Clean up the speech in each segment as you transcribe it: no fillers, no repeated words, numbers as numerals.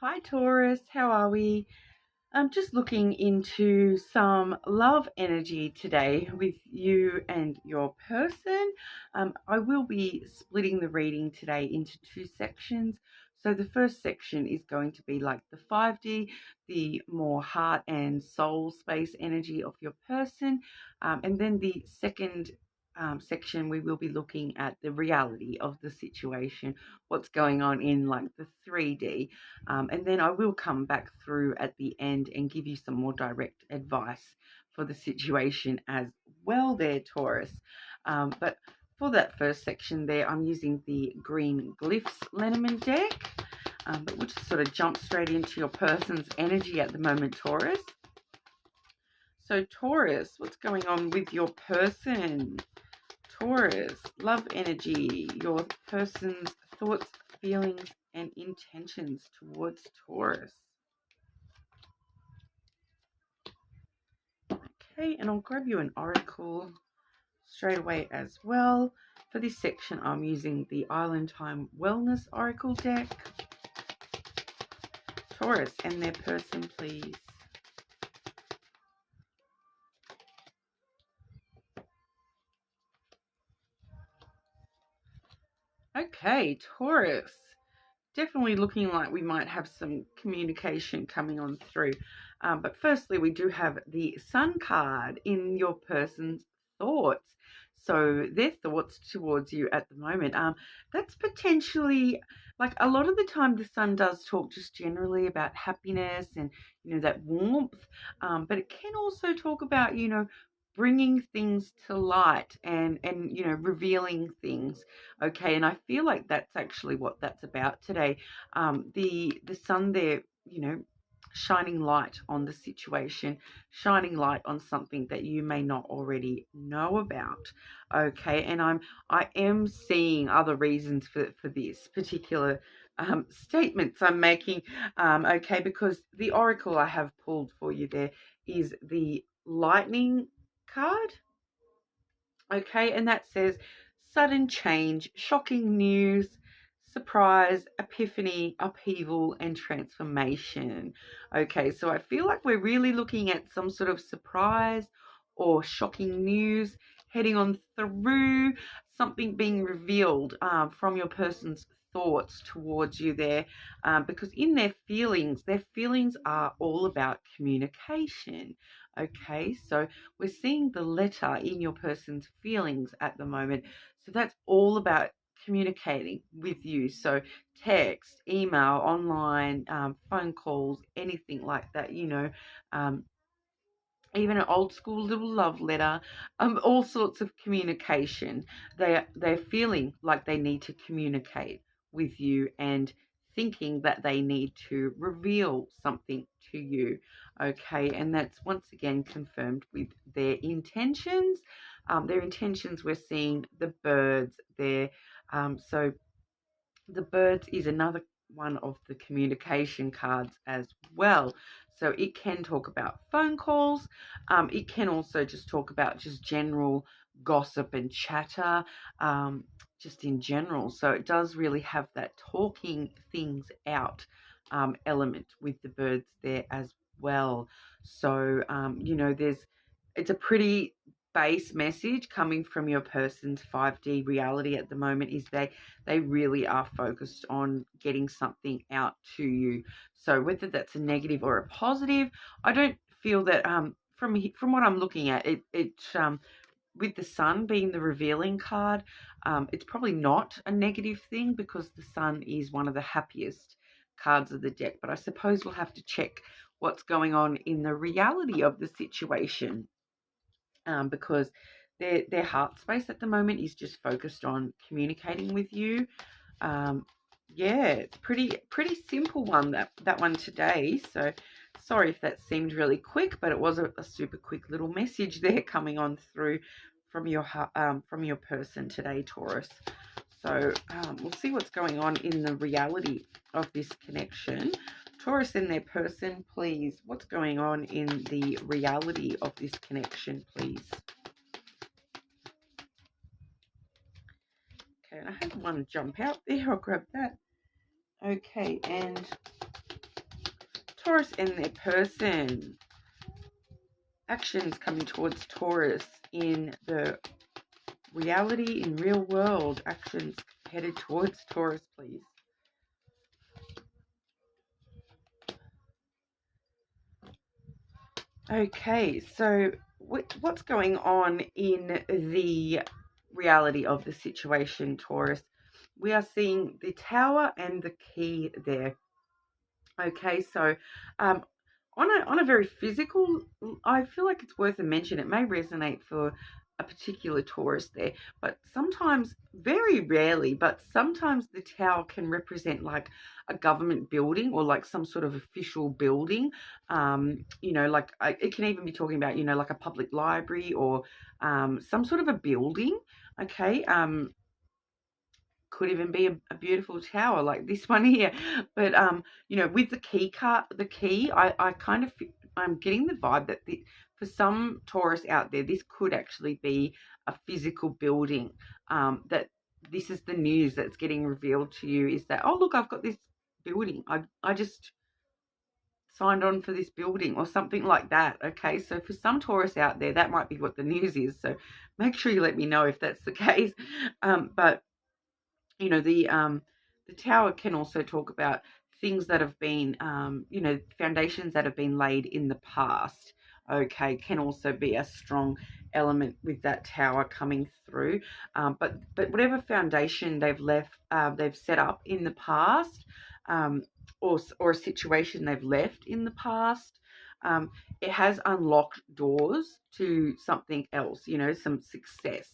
Hi Taurus, how are we? I'm just looking into some love energy today with you and your person. I will be splitting the reading today into two sections. So the first section is going to be like the 5D, the more heart and soul space energy of your person. And then the second section, we will be looking at the reality of the situation, what's going on in like the 3D. And then I will come back through at the end and give you some more direct advice for the situation as well there, Taurus. But for that first section there, I'm using the Green Glyphs Lenormand deck. But we'll just sort of jump straight into your person's energy at the moment, Taurus. So Taurus, what's going on with your person? Taurus, love energy, your person's thoughts, feelings, and intentions towards Taurus. Okay, and I'll grab you an oracle straight away as well. For this section, I'm using the Island Time Wellness Oracle deck. Taurus and their person, please. Okay, Taurus. Definitely looking like we might have some communication coming on through. But firstly, we do have the Sun card in your person's thoughts. So their thoughts towards you at the moment. That's potentially, like, a lot of the time the Sun does talk just generally about happiness and, that warmth. But it can also talk about, bringing things to light and revealing things. Okay, and I feel like that's actually what that's about today. The Sun there, shining light on the situation, shining light on something that you may not already know about. Okay, and I am seeing other reasons for this particular statements I'm making. Okay, because the oracle I have pulled for you there is the Lightning card. Okay, and that says sudden change, shocking news, surprise, epiphany, upheaval, and transformation. Okay, so I feel like we're really looking at some sort of surprise or shocking news heading on through, something being revealed from your person's thoughts towards you there, because in their feelings are all about communication. Okay, so we're seeing the letter in your person's feelings at the moment. So that's all about communicating with you. So text, email, online, phone calls, anything like that, um, even an old school little love letter, all sorts of communication. They're feeling like they need to communicate with you and thinking that they need to reveal something to you. Okay, and that's once again confirmed with their intentions. Their intentions, we're seeing the birds there. So the birds is another one of the communication cards as well. So it can talk about phone calls. It can also just talk about just general gossip and chatter, just in general. So it does really have that talking things out element with the birds there as well. So, it's a pretty base message coming from your person's 5D reality at the moment is they really are focused on getting something out to you. So whether that's a negative or a positive, I don't feel that from what I'm looking at, it with the Sun being the revealing card, it's probably not a negative thing because the Sun is one of the happiest cards of the deck. But I suppose we'll have to check what's going on in the reality of the situation, because their heart space at the moment is just focused on communicating with you. Yeah, it's pretty simple one, that one today. So sorry if that seemed really quick, but it was a super quick little message there coming on through from your person today, Taurus. So we'll see what's going on in the reality of this connection. Taurus and their person, please. What's going on in the reality of this connection, please? Okay, I had one jump out there. I'll grab that. Okay, and Taurus and their person. Actions coming towards Taurus in the reality, in real world. Actions headed towards Taurus, please. Okay, so what's going on in the reality of the situation, Taurus? We are seeing the Tower and the Key there. Okay, so on a very physical, I feel like it's worth a mention. It may resonate for a particular Taurus there, but sometimes, very rarely, but sometimes the Tower can represent like a government building or like some sort of official building. Like it can even be talking about, like a public library or some sort of a building. Okay. Could even be a beautiful tower like this one here, but with the key card, I kind of, I'm getting the vibe that for some Taurus out there, this could actually be a physical building, that this is the news that's getting revealed to you, is that, oh look, I've got this building, I just signed on for this building or something like that. Okay, so for some Taurus out there, that might be what the news is, so make sure you let me know if that's the case. But the Tower can also talk about things that have been, foundations that have been laid in the past. Okay, can also be a strong element with that Tower coming through. But whatever foundation they've set up in the past, or a situation they've left in the past, it has unlocked doors to something else. Some success.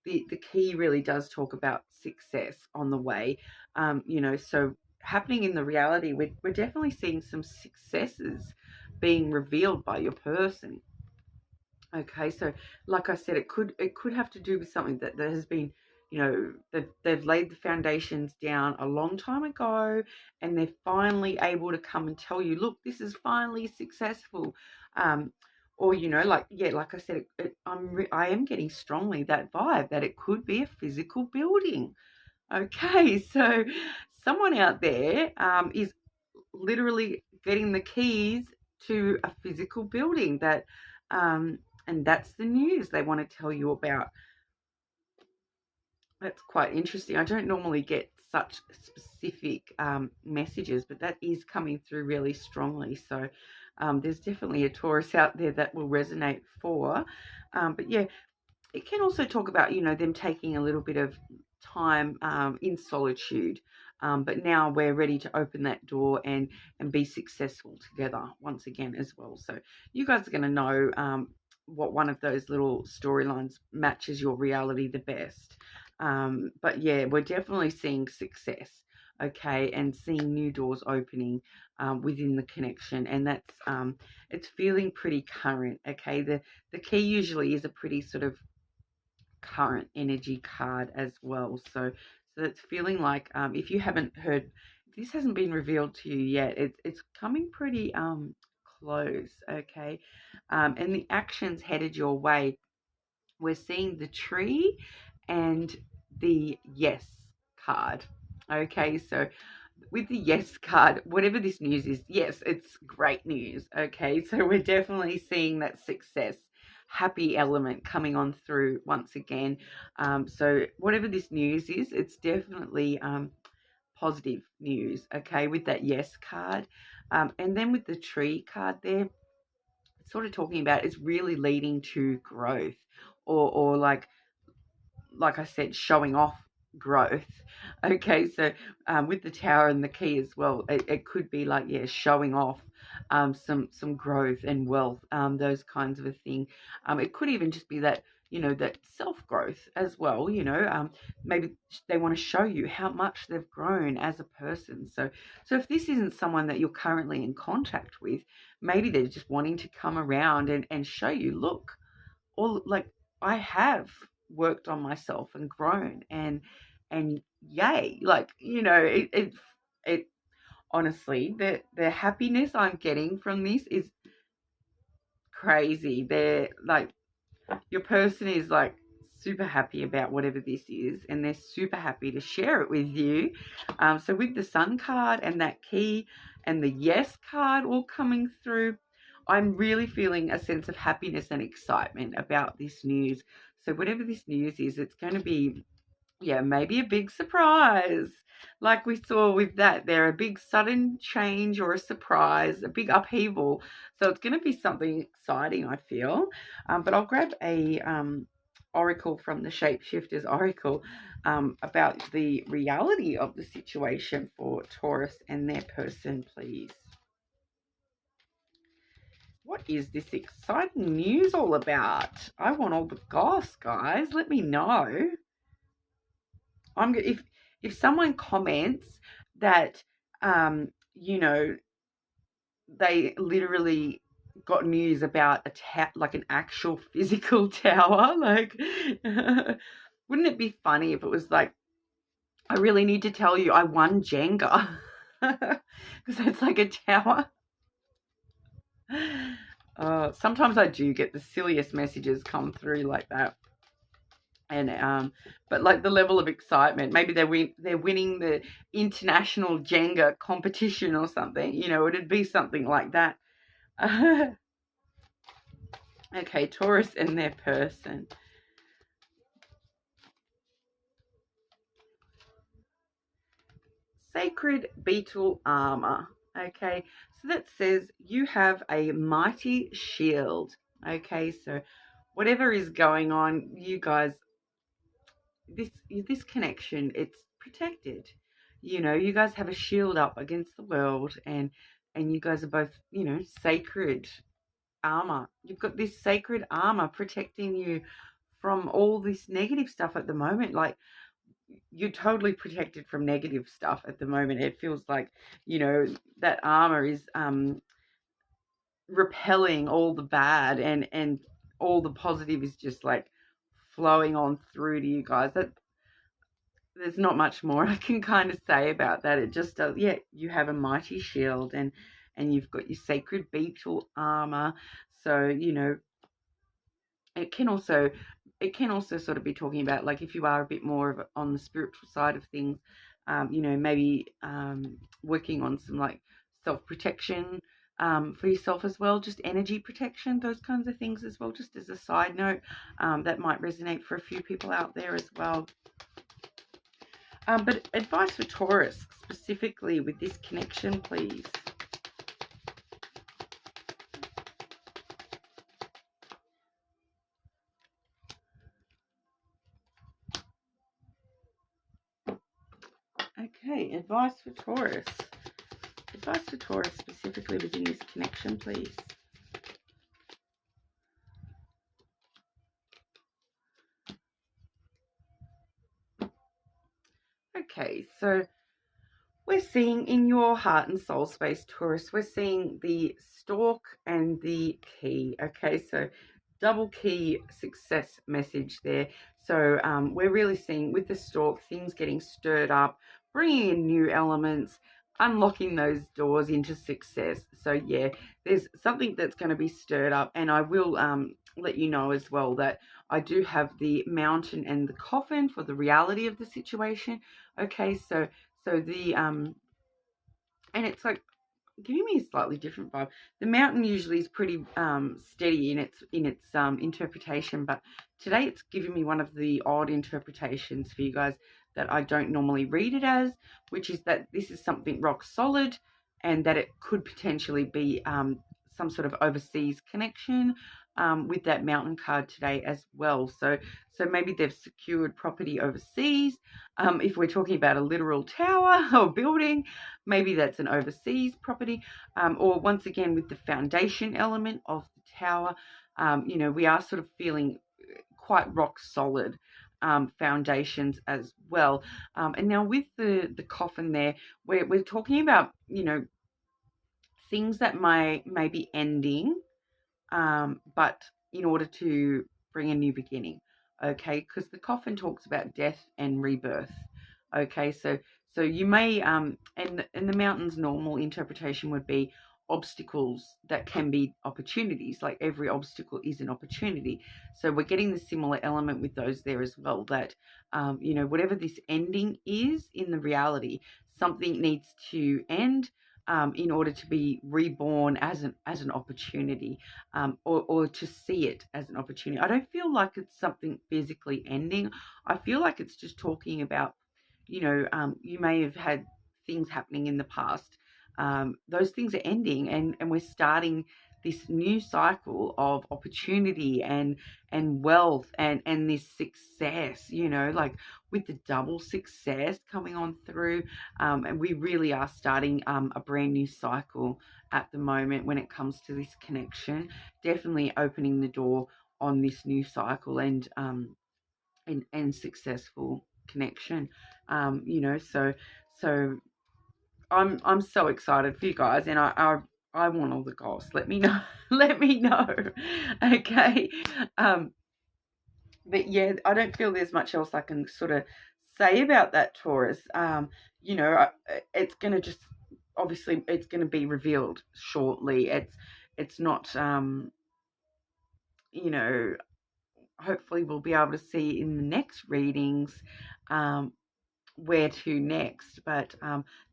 The key really does talk about success on the way. So happening in the reality, we're definitely seeing some successes being revealed by your person. Okay, so like I said, it could have to do with something that has been, that they've laid the foundations down a long time ago, and they're finally able to come and tell you, look, this is finally successful. Or like I said, I am getting strongly that vibe that it could be a physical building. Okay, so someone out there is literally getting the keys to a physical building and that's the news they want to tell you about. That's quite interesting. I don't normally get such specific messages, but that is coming through really strongly. So there's definitely a Taurus out there that will resonate for. But yeah, it can also talk about, them taking a little bit of time in solitude. But now we're ready to open that door and be successful together once again as well. So you guys are going to know what one of those little storylines matches your reality the best. But yeah, we're definitely seeing success, okay, and seeing new doors opening within the connection, and that's it's feeling pretty current. Okay, the key usually is a pretty sort of current energy card as well, so it's feeling like, if you haven't heard, if this hasn't been revealed to you yet, it's coming pretty close. Okay, and the actions headed your way, we're seeing the tree and the yes card. Okay, so with the yes card, whatever this news is, yes, it's great news. Okay, so we're definitely seeing that success, happy element coming on through once again. So whatever this news is, it's definitely positive news. Okay, with that yes card, and then with the tree card there, it's sort of talking about it's really leading to growth, or like I said, showing off growth. Okay, so with the tower and the key as well, it could be like, yeah, showing off some growth and wealth, those kinds of a thing. It could even just be that, that self-growth as well, maybe they want to show you how much they've grown as a person. So if this isn't someone that you're currently in contact with, maybe they're just wanting to come around and show you, look, all like, I have worked on myself and grown, and yay, like, it honestly, the happiness I'm getting from this is crazy. They're like, your person is like super happy about whatever this is, and they're super happy to share it with you. So with the Sun card and that key and the Yes card all coming through, I'm really feeling a sense of happiness and excitement about this news. So whatever this news is, it's going to be, yeah, maybe a big surprise. Like we saw with that there, a big sudden change or a surprise, a big upheaval. So it's going to be something exciting, I feel. But I'll grab a oracle from the Shapeshifters Oracle about the reality of the situation for Taurus and their person, please. What is this exciting news all about? I want all the goss, guys. Let me know. If someone comments that you know, they literally got news about like an actual physical tower, like wouldn't it be funny if it was like, I really need to tell you I won Jenga, because it's like a tower. Sometimes I do get the silliest messages come through like that. And but like the level of excitement, maybe they're winning the international Jenga competition or something, you know, it'd be something like that. Okay, Taurus and their person. Sacred beetle armor. Okay, so that says you have a mighty shield. Okay, so whatever is going on, you guys, this connection, it's protected. You know, you guys have a shield up against the world, and you guys are both, you know, sacred armor. You've got this sacred armor protecting you from all this negative stuff at the moment. Like, you're totally protected from negative stuff at the moment. It feels like, you know, that armor is repelling all the bad, and all the positive is just like flowing on through to you guys. That there's not much more I can kind of say about that. It just does, yeah, you have a mighty shield, and you've got your sacred beetle armor. So, you know, it can also sort of be talking about, like, if you are a bit more of on the spiritual side of things, you know, maybe working on some like self-protection for yourself as well, just energy protection, those kinds of things as well, just as a side note. That might resonate for a few people out there as well. But advice for Taurus, specifically with this connection, please. Okay, advice for Taurus. Advice for Taurus, specifically within this connection, please. Okay, so we're seeing in your heart and soul space, Taurus, we're seeing the stork and the key. Okay, so double key success message there. So we're really seeing with the stork, things getting stirred up, bringing in new elements, unlocking those doors into success. So yeah, there's something that's going to be stirred up, and I will let you know as well that I do have the mountain and the coffin for the reality of the situation. Okay, so the and it's like giving me a slightly different vibe. The mountain usually is pretty steady in its interpretation, but today it's giving me one of the odd interpretations for you guys that I don't normally read it as, which is that this is something rock solid, and that it could potentially be some sort of overseas connection with that mountain card today as well. So maybe they've secured property overseas. If we're talking about a literal tower or building, maybe that's an overseas property. Or once again, with the foundation element of the tower, you know, we are sort of feeling quite rock solid foundations as well. And now with the coffin there, we're talking about, you know, things that may be ending, but in order to bring a new beginning. Okay, because the coffin talks about death and rebirth. Okay, so you may and the mountain's normal interpretation would be obstacles that can be opportunities. Like every obstacle is an opportunity. So we're getting the similar element with those there as well, that whatever this ending is in the reality, something needs to end in order to be reborn as an opportunity, or to see it as an opportunity. I don't feel like it's something physically ending. I feel like it's just talking about, you may have had things happening in the past. Those things are ending, and we're starting this new cycle of opportunity and wealth and this success, like with the double success coming on through. And we really are starting a brand new cycle at the moment when it comes to this connection. Definitely opening the door on this new cycle and successful connection. So I'm so excited for you guys, and I want all the goals. Let me know. Let me know. Okay. But yeah, I don't feel there's much else I can sort of say about that, Taurus. It's gonna just, obviously it's gonna be revealed shortly. It's not hopefully we'll be able to see in the next readings where to next. But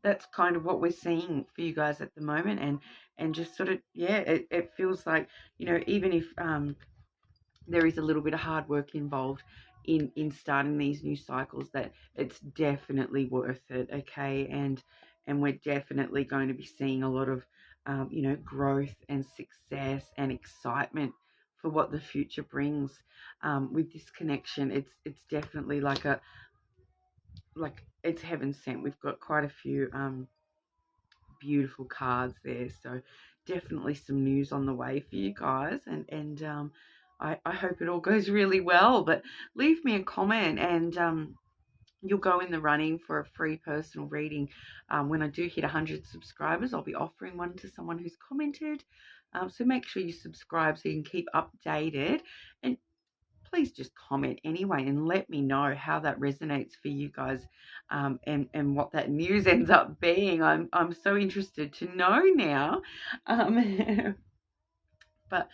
that's kind of what we're seeing for you guys at the moment, and just sort of, yeah, it feels like, even if there is a little bit of hard work involved in starting these new cycles, that it's definitely worth it. Okay. And we're definitely going to be seeing a lot of growth and success and excitement for what the future brings with this connection. It's definitely like it's heaven sent. We've got quite a few beautiful cards there, so definitely some news on the way for you guys, and I hope it all goes really well. But leave me a comment, and you'll go in the running for a free personal reading. When I do hit 100 subscribers, I'll be offering one to someone who's commented. So make sure you subscribe so you can keep updated, and please just comment anyway and let me know how that resonates for you guys, and what that news ends up being. I'm so interested to know now. But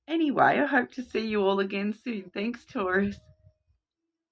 anyway, I hope to see you all again soon. Thanks, Taurus.